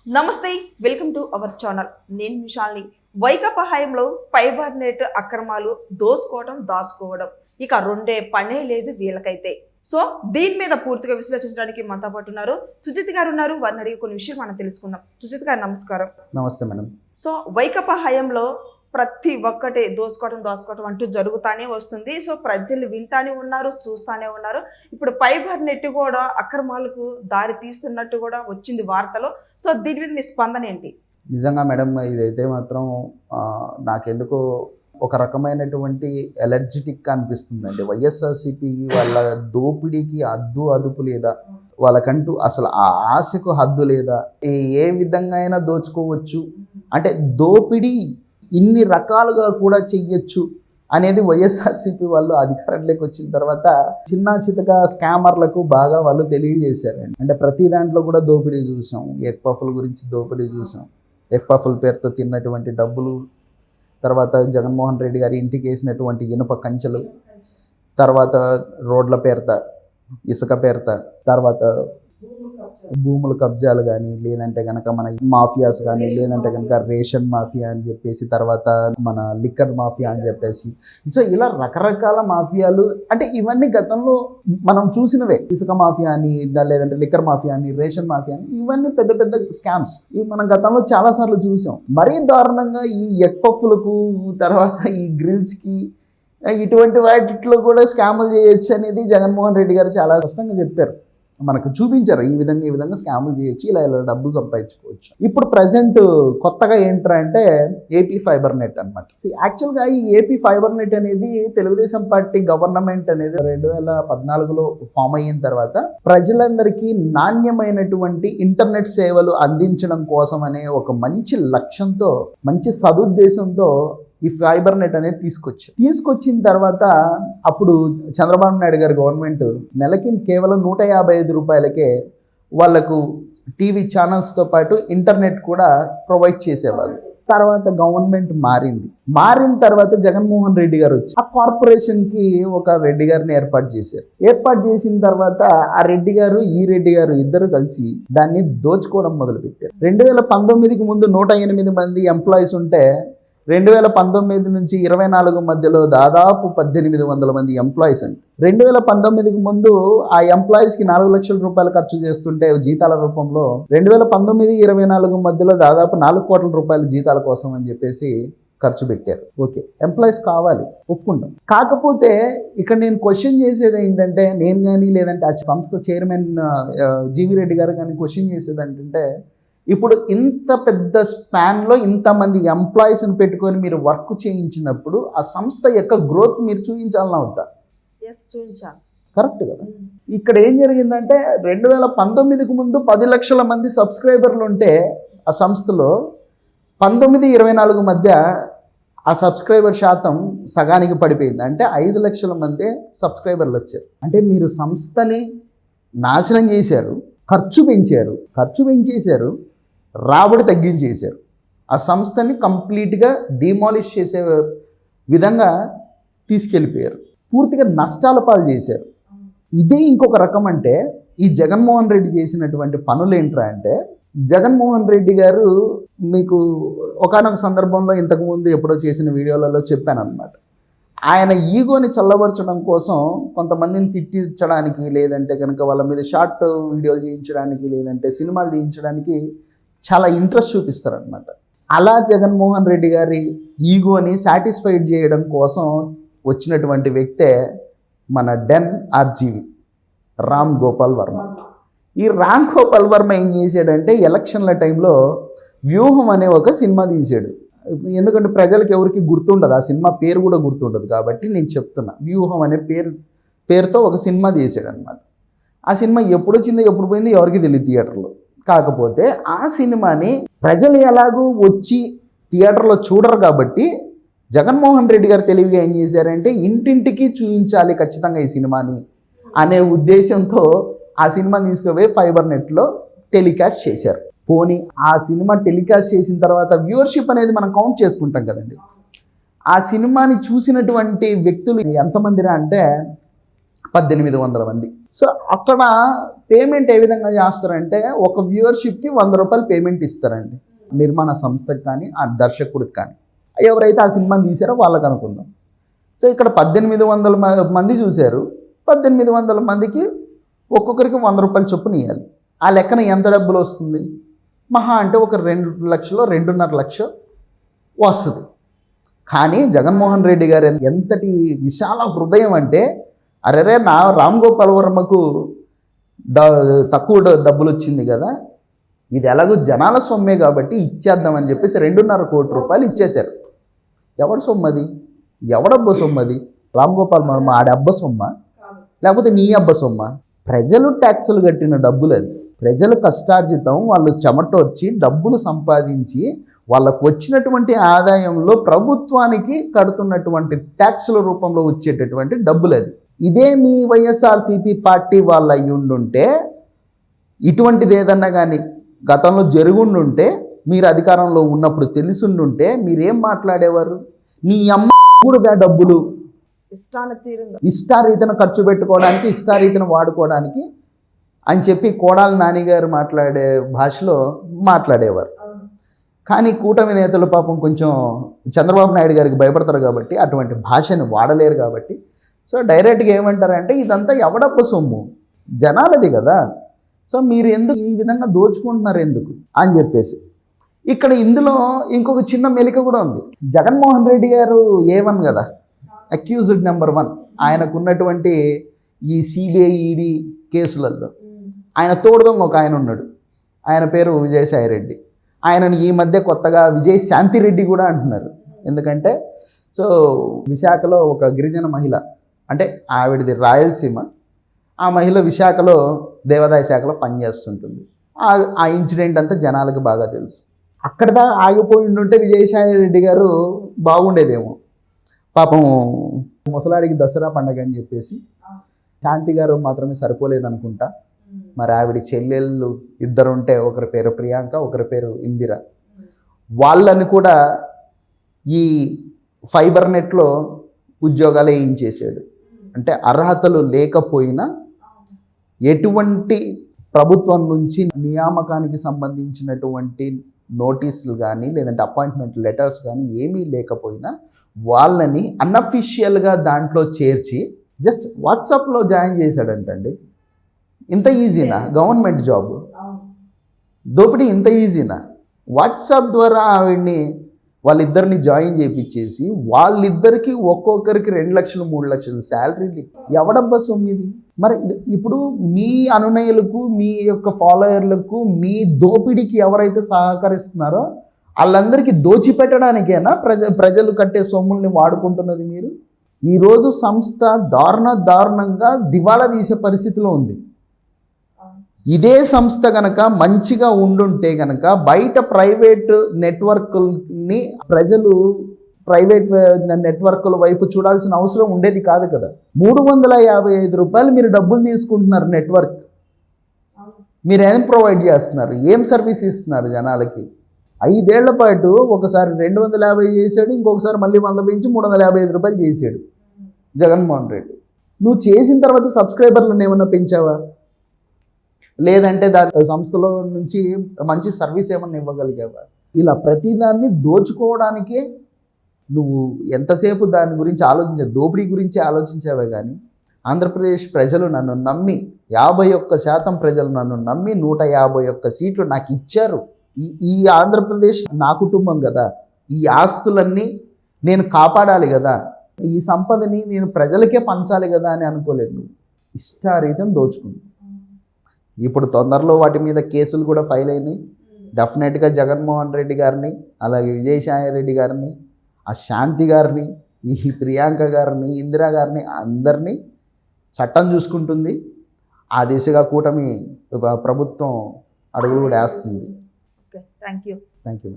నమస్తే, welcome to our channel. నేను విశాల్ని. వైకాపా హయాంలో ఫైబర్ నెట్ అక్రమాలు దాచుకోవడం ఇక రెండే పనే లేదు వీళ్ళకైతే. సో దీని మీద పూర్తిగా విశ్లేషించడానికి మనతో పాటు ఉన్నారు సుజిత్ గారు ఉన్నారు. వారిని అడిగి కొన్ని విషయాలు మనం తెలుసుకుందాం. సుజిత్ గారు నమస్కారం. నమస్తే మేడం. సో వైకాపా హయాంలో ప్రతి ఒక్కటి దోచుకోవడం అంటూ జరుగుతానే వస్తుంది. సో ప్రజలు వింటానే ఉన్నారు, చూస్తానే ఉన్నారు. ఇప్పుడు ఫైబర్ నెట్ కూడా అక్రమాలకు దారి తీస్తున్నట్టు కూడా వచ్చింది వార్తలో. సో దీని మీద మీ స్పందన ఏంటి? నిజంగా మేడం, ఇదైతే మాత్రం నాకెందుకో ఒక రకమైనటువంటి ఎలర్జెటిక్ అనిపిస్తుందండి. వైఎస్ఆర్సీపీ వాళ్ళ దోపిడీకి అదుపు లేదా, వాళ్ళకంటూ అసలు ఆ ఆశకు హద్దు లేదా, ఏ విధంగా అయినా దోచుకోవచ్చు, అంటే దోపిడీ ఇన్ని రకాలుగా కూడా చెయ్యొచ్చు అనేది వైఎస్ఆర్సీపీ వాళ్ళు అధికారంలోకి వచ్చిన తర్వాత చిన్న చితక స్కామర్లకు బాగా వాళ్ళు తెలియజేశారండి. అంటే ప్రతి దాంట్లో కూడా దోపిడీ చూసాం. ఎగ్ పఫ్ల గురించి దోపిడీ చూసాం. ఎగ్ పఫ్ల పేరుతో తిన్నటువంటి డబ్బులు, తర్వాత జగన్మోహన్ రెడ్డి గారి ఇంటికి వేసినటువంటి ఇనుప కంచెలు, తర్వాత రోడ్ల పేరుత, ఇసుక పేరుత, తర్వాత భూముల కబ్జాలు కానీ, లేదంటే కనుక మన మాఫియాస్ కానీ, లేదంటే కనుక రేషన్ మాఫియా అని చెప్పేసి, తర్వాత మన లిక్కర్ మాఫియా అని చెప్పేసి, సో ఇలా రకరకాల మాఫియాలు, అంటే ఇవన్నీ గతంలో మనం చూసినవే. ఇసుక మాఫియా అని, లేదంటే లిక్కర్ మాఫియా అని, రేషన్ మాఫియా అని, ఇవన్నీ పెద్ద పెద్ద స్కామ్స్ ఇవి మనం గతంలో చాలాసార్లు చూసాం. మరీ దారుణంగా ఈ ఎగ్ పఫ్లకు, తర్వాత ఈ గ్రిల్స్కి, ఇటువంటి వాటిలో కూడా స్కాములు చేయొచ్చు అనేది జగన్మోహన్ రెడ్డి గారు చాలా స్పష్టంగా చెప్పారు, మనకు చూపించారు. ఈ విధంగా స్కాములు చేయొచ్చు, ఇలా డబ్బులు సంపాదించుకోవచ్చు. ఇప్పుడు ప్రజెంట్ కొత్తగా ఏంటంటే ఏపీ ఫైబర్ నెట్ అనమాట. యాక్చువల్గా ఈ ఏపీ ఫైబర్ నెట్ అనేది తెలుగుదేశం పార్టీ గవర్నమెంట్ అనేది 2014లో ఫామ్ అయిన తర్వాత ప్రజలందరికీ నాణ్యమైనటువంటి ఇంటర్నెట్ సేవలు అందించడం కోసం అనే ఒక మంచి లక్ష్యంతో, మంచి సదుద్దేశంతో ఈ ఫైబర్ నెట్ అనేది తీసుకొచ్చిన తర్వాత అప్పుడు చంద్రబాబు నాయుడు గారి గవర్నమెంట్ నెలకి కేవలం 155 రూపాయలకే వాళ్లకు టీవీ ఛానల్స్తో పాటు ఇంటర్నెట్ కూడా ప్రొవైడ్ చేసేవాళ్ళు. తర్వాత గవర్నమెంట్ మారిన తర్వాత జగన్మోహన్ రెడ్డి గారు వచ్చి ఆ కార్పొరేషన్కి ఒక రెడ్డి గారిని ఏర్పాటు చేసిన తర్వాత ఆ రెడ్డి గారు, ఈ రెడ్డి గారు ఇద్దరు కలిసి దాన్ని దోచుకోవడం మొదలుపెట్టారు. 2019కి ముందు 108 మంది ఎంప్లాయీస్ ఉంటే 2019 నుంచి 24 మధ్యలో దాదాపు 1800 మంది ఎంప్లాయీస్ అండి. 2019కి ముందు ఆ ఎంప్లాయీస్కి 4 లక్షల రూపాయలు ఖర్చు చేస్తుంటే జీతాల రూపంలో 2019-24 మధ్యలో దాదాపు 4 కోట్ల రూపాయల జీతాల కోసం అని చెప్పేసి ఖర్చు పెట్టారు. ఓకే, ఎంప్లాయీస్ కావాలి, ఒప్పుకుంటాం. కాకపోతే ఇక్కడ నేను క్వశ్చన్ చేసేది ఏంటంటే, నేను కానీ లేదంటే ఆ సంస్థ చైర్మన్ జీవి రెడ్డి గారు కానీ క్వశ్చన్ చేసేది ఏంటంటే, ఇప్పుడు ఇంత పెద్ద స్పాన్లో ఇంతమంది ఎంప్లాయీస్ని పెట్టుకొని మీరు వర్క్ చేయించినప్పుడు ఆ సంస్థ యొక్క గ్రోత్ మీరు చూపించాలన్నా వద్దా? కరెక్ట్ కదా. ఇక్కడ ఏం జరిగిందంటే 2019కి ముందు 10 లక్షల మంది సబ్స్క్రైబర్లు ఉంటే ఆ సంస్థలో 19-24 మధ్య ఆ సబ్స్క్రైబర్ శాతం సగానికి పడిపోయింది. అంటే 5 లక్షల మంది సబ్స్క్రైబర్లు వచ్చారు. అంటే మీరు సంస్థని నాశనం చేశారు, ఖర్చు పెంచేశారు, రాబడి తగ్గించేశారు. ఆ సంస్థని కంప్లీట్గా డిమాలిష్ చేసే విధంగా తీసుకెళ్ళిపోయారు, పూర్తిగా నష్టాల పాలు చేశారు. ఇదే ఇంకొక రకం. అంటే ఈ జగన్మోహన్ రెడ్డి చేసినటువంటి పనులు ఏంట్రా అంటే, జగన్మోహన్ రెడ్డి గారు మీకు ఒకానొక సందర్భంలో ఇంతకుముందు ఎప్పుడో చేసిన వీడియోలలో చెప్పాను అనమాట. ఆయన ఈగోని చల్లబరచడం కోసం కొంతమందిని తిట్టించడానికి, లేదంటే కనుక వాళ్ళ మీద షార్ట్ వీడియోలు చేయించడానికి, లేదంటే సినిమాలు తీయించడానికి చాలా ఇంట్రెస్ట్ చూపిస్తారనమాట. అలా జగన్మోహన్ రెడ్డి గారి ఈగోని సాటిస్ఫైడ్ చేయడం కోసం వచ్చినటువంటి వ్యక్తే మన డెన్ ఆర్జీవి రామ్ గోపాల్ వర్మ. ఈ రామ్ గోపాల్ వర్మ ఏం చేశాడంటే, ఎలక్షన్ల టైంలో వ్యూహం అనే ఒక సినిమా తీశాడు. ఎందుకంటే ప్రజలకు ఎవరికి గుర్తుండదు, ఆ సినిమా పేరు కూడా గుర్తుండదు కాబట్టి నేను చెప్తున్నా. వ్యూహం అనే పేరుతో ఒక సినిమా తీసాడు అనమాట. ఆ సినిమా ఎప్పుడు వచ్చిందో ఎప్పుడు పోయిందో ఎవరికి తెలియదు థియేటర్లో. కాకపోతే ఆ సినిమాని ప్రజలు ఎలాగూ వచ్చి థియేటర్లో చూడరు కాబట్టి జగన్మోహన్ రెడ్డి గారు తెలివిగా ఏం చేశారంటే, ఇంటింటికి చూపించాలి ఖచ్చితంగా ఈ సినిమాని అనే ఉద్దేశంతో ఆ సినిమాని తీసుకుపోయి ఫైబర్ నెట్లో టెలికాస్ట్ చేశారు. పోనీ ఆ సినిమా టెలికాస్ట్ చేసిన తర్వాత వ్యూవర్షిప్ అనేది మనం కౌంట్ చేసుకుంటాం కదండి. ఆ సినిమాని చూసినటువంటి వ్యక్తులు ఎంతమందిరా అంటే 1800 మంది. సో అక్కడ పేమెంట్ ఏ విధంగా చేస్తారంటే ఒక వ్యూవర్షిప్కి 100 రూపాయలు పేమెంట్ ఇస్తారండి, నిర్మాణ సంస్థకి కానీ ఆ దర్శకుడికి కానీ, ఎవరైతే ఆ సినిమాని తీసారో వాళ్ళకి అనుకుందాం. సో ఇక్కడ 1800 మంది చూశారు, 1800 మందికి ఒక్కొక్కరికి 100 రూపాయలు చొప్పున ఇవ్వాలి. ఆ లెక్కన ఎంత డబ్బులు వస్తుంది? మహా అంటే ఒక 2 లక్షలు 2.5 లక్షలు వస్తుంది. కానీ జగన్మోహన్ రెడ్డి గారు ఎంతటి విశాల హృదయం అంటే, అరే నా రామ్ గోపాల్ వర్మకు తక్కువ డబ్బులు వచ్చింది కదా, ఇది ఎలాగో జనాల సొమ్మే కాబట్టి ఇచ్చేద్దామని చెప్పేసి 2.5 కోట్ల రూపాయలు ఇచ్చేశారు. ఎవడి సొమ్మది? ఎవడబ్బ సొమ్మది? రామ్ గోపాల్ వర్మ ఆడ అబ్బ సొమ్మ, లేకపోతే నీ అబ్బ సొమ్మ? ప్రజలు ట్యాక్సులు కట్టిన డబ్బులు అది, ప్రజలు కష్టార్జితం, వాళ్ళు చెమటోర్చి డబ్బులు సంపాదించి వాళ్ళకు వచ్చినటువంటి ఆదాయంలో ప్రభుత్వానికి కడుతున్నటువంటి ట్యాక్సుల రూపంలో వచ్చేటటువంటి డబ్బులు అది. ఇదే మీ వైఎస్ఆర్సీపీ పార్టీ వాళ్ళు అయి ఉండుంటే, ఇటువంటిది ఏదన్నా కానీ గతంలో జరుగుండుంటే, మీరు అధికారంలో ఉన్నప్పుడు తెలిసిండుంటే మీరేం మాట్లాడేవారు? నీ అమ్మ కూడా డబ్బులు ఇష్టారీతను ఖర్చు పెట్టుకోవడానికి, ఇష్టారీతను వాడుకోవడానికి అని చెప్పి కోడాలి నానిగారు మాట్లాడే భాషలో మాట్లాడేవారు. కానీ కూటమి నేతలు పాపం కొంచెం చంద్రబాబు నాయుడు గారికి భయపడతారు కాబట్టి అటువంటి భాషను వాడలేరు కాబట్టి, సో డైరెక్ట్గా ఏమంటారంటే ఇదంతా ఎవడప్ప సొమ్ము, జనాలది కదా, సో మీరు ఎందుకు ఈ విధంగా దోచుకుంటున్నారు ఎందుకు అని చెప్పేసి. ఇక్కడ ఇందులో ఇంకొక చిన్న మెలిక కూడా ఉంది. జగన్మోహన్ రెడ్డి గారు A1 కదా, అక్యూజ్డ్ నెంబర్ 1. ఆయనకు ఉన్నటువంటి ఈ సిబిఐ ఈడీ కేసులలో ఆయన తోడుదొంగ ఒక ఆయన ఉన్నాడు, ఆయన పేరు విజయసాయి రెడ్డి. ఆయనను ఈ మధ్య కొత్తగా విజయ్ శాంతిరెడ్డి కూడా అంటున్నారు. ఎందుకంటే సో విశాఖలో ఒక గిరిజన మహిళ, అంటే ఆవిడది రాయలసీమ, ఆ మహిళ విశాఖలో దేవాదాయ శాఖలో పనిచేస్తుంటుంది. ఆ ఇన్సిడెంట్ అంతా జనాలకు బాగా తెలుసు. అక్కడదా ఆగిపోయి ఉంటే విజయసాయి రెడ్డి గారు బాగుండేదేమో. పాపం ముసలాడికి దసరా పండగ అని చెప్పేసి శాంతి గారు మాత్రమే సరిపోలేదనుకుంటా. మరి ఆవిడ చెల్లెళ్ళు ఇద్దరు ఉంటే, ఒకరి పేరు ప్రియాంక, ఒకరి పేరు ఇందిర, వాళ్ళని కూడా ఈ ఫైబర్ నెట్లో ఉద్యోగాలు వేయించేసాడు. అంటే అర్హతలు లేకపోయినా ఎటువంటి ప్రభుత్వం నుంచి నియామకానికి సంబంధించినటువంటి నోటీసులు కానీ లేదంటే అపాయింట్మెంట్ లెటర్స్ కానీ ఏమీ లేకపోయినా వాళ్ళని అన్అఫిషియల్గా దాంట్లో చేర్చి జస్ట్ వాట్సాప్లో జాయిన్ చేశాడంటండి. ఇంత ఈజీనా గవర్నమెంట్ జాబ్? దోపిడీ ఇంత ఈజీనా? వాట్సాప్ ద్వారా ఆవిడ్ని వాళ్ళిద్దరిని జాయిన్ చేయించేసి వాళ్ళిద్దరికి ఒక్కొక్కరికి 2 లక్షలు 3 లక్షలు శాలరీలు. ఎవడబ్బా సొమ్మిది? మరి ఇప్పుడు మీ అనునయులకు, మీ యొక్క ఫాలోయర్లకు, మీ దోపిడీకి ఎవరైతే సహకరిస్తున్నారో వాళ్ళందరికీ దోచిపెట్టడానికేనా ప్రజలు కట్టే సొమ్ముల్ని వాడుకుంటున్నది మీరు? ఈరోజు సంస్థ దారుణంగా దివాలా తీసే పరిస్థితిలో ఉంది. ఇదే సంస్థ కనుక మంచిగా ఉండుంటే కనుక బయట ప్రైవేట్ నెట్వర్క్ని ప్రజలు ప్రైవేట్ నెట్వర్క్ల వైపు చూడాల్సిన అవసరం ఉండేది కాదు కదా. 355 రూపాయలు మీరు డబ్బులు తీసుకుంటున్నారు నెట్వర్క్. మీరు ఏం ప్రొవైడ్ చేస్తున్నారు? ఏం సర్వీస్ ఇస్తున్నారు జనాలకి? 5 ఏళ్ల పాటు ఒకసారి 250 చేశాడు, ఇంకొకసారి మళ్ళీ 100 పెంచి 355 రూపాయలు చేశాడు జగన్మోహన్ రెడ్డి. నువ్వు చేసిన తర్వాత సబ్స్క్రైబర్లను ఏమన్నా పెంచావా? లేదంటే దాని సంస్థలో నుంచి మంచి సర్వీస్ ఏమన్నా ఇవ్వగలిగావా? ఇలా ప్రతిదాన్ని దోచుకోవడానికే నువ్వు ఎంతసేపు దాని గురించి దోపిడీ గురించి ఆలోచించావే కానీ ఆంధ్రప్రదేశ్ ప్రజలు నన్ను నమ్మి 51% ప్రజలు నన్ను నమ్మి 151 సీట్లు నాకు ఇచ్చారు. ఈ ఆంధ్రప్రదేశ్ నా కుటుంబం కదా, ఈ ఆస్తులన్నీ నేను కాపాడాలి కదా, ఈ సంపదని నేను ప్రజలకే పంచాలి కదా అని అనుకోలేదు. నువ్వు ఇష్టారీతం దోచుకుంది. ఇప్పుడు తొందరలో వాటి మీద కేసులు కూడా ఫైల్ అయినాయి. డెఫినెట్గా జగన్మోహన్ రెడ్డి గారిని, అలాగే విజయసాయి రెడ్డి గారిని, ఆ శాంతి గారిని, ఈ ప్రియాంక గారిని, ఇందిరా గారిని అందరినీ చట్టం చూసుకుంటుంది. ఆ దిశగా కూటమి ప్రభుత్వం అడుగులు కూడా వేస్తుంది. Okay, thank you.